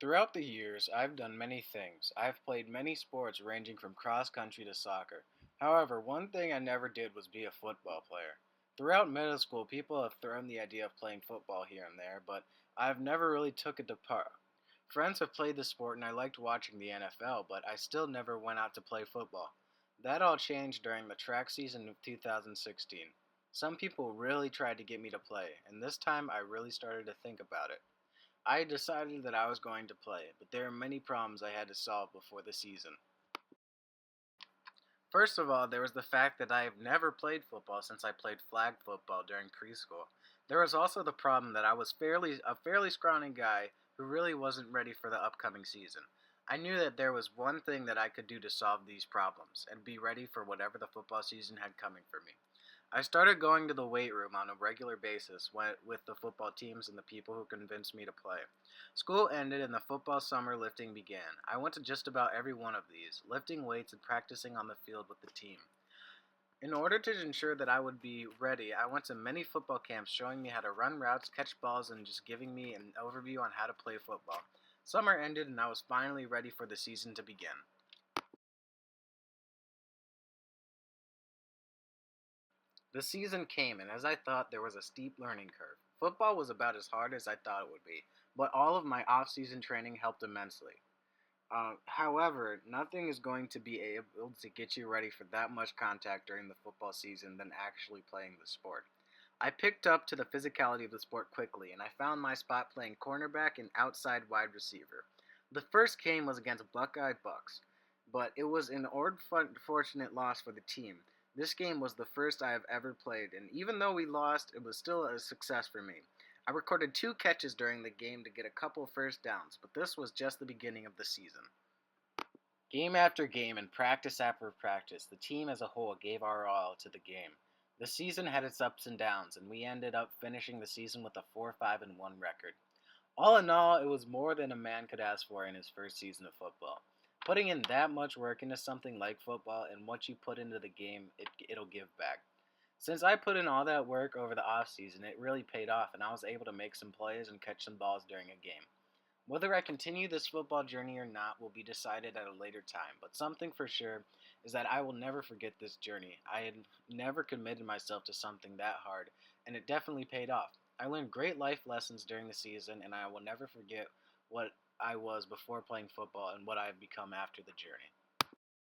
Throughout the years, I've done many things. I've played many sports ranging from cross country to soccer. However, one thing I never did was be a football player. Throughout middle school, people have thrown the idea of playing football here and there, but I've never really took it to part. Friends have played the sport and I liked watching the NFL, but I still never went out to play football. That all changed during the track season of 2016. Some people really tried to get me to play, and this time I really started to think about it. I decided that I was going to play, but there are many problems I had to solve before the season. First of all, there was the fact that I have never played football since I played flag football during preschool. There was also the problem that I was fairly scrawny guy who really wasn't ready for the upcoming season. I knew that there was one thing that I could do to solve these problems and be ready for whatever the football season had coming for me. I started going to the weight room on a regular basis with the football teams and the people who convinced me to play. School ended and the football summer lifting began. I went to just about every one of these, lifting weights and practicing on the field with the team. In order to ensure that I would be ready, I went to many football camps showing me how to run routes, catch balls, and just giving me an overview on how to play football. Summer ended and I was finally ready for the season to begin. The season came, and as I thought, there was a steep learning curve. Football was about as hard as I thought it would be, but all of my off-season training helped immensely. However, nothing is going to be able to get you ready for that much contact during the football season than actually playing the sport. I picked up to the physicality of the sport quickly, and I found my spot playing cornerback and outside wide receiver. The first game was against Buckeye Bucks, but it was an unfortunate loss for the team. This game was the first I have ever played, and even though we lost, it was still a success for me. I recorded 2 catches during the game to get a couple first downs, but this was just the beginning of the season. Game after game and practice after practice, the team as a whole gave our all to the game. The season had its ups and downs, and we ended up finishing the season with a 4-5-1 record. All in all, it was more than a man could ask for in his first season of football. Putting in that much work into something like football and what you put into the game, it'll give back. Since I put in all that work over the off season, it really paid off, and I was able to make some plays and catch some balls during a game. Whether I continue this football journey or not will be decided at a later time, but something for sure is that I will never forget this journey. I had never committed myself to something that hard, and it definitely paid off. I learned great life lessons during the season, and I will never forget what I was before playing football and what I have become after the journey.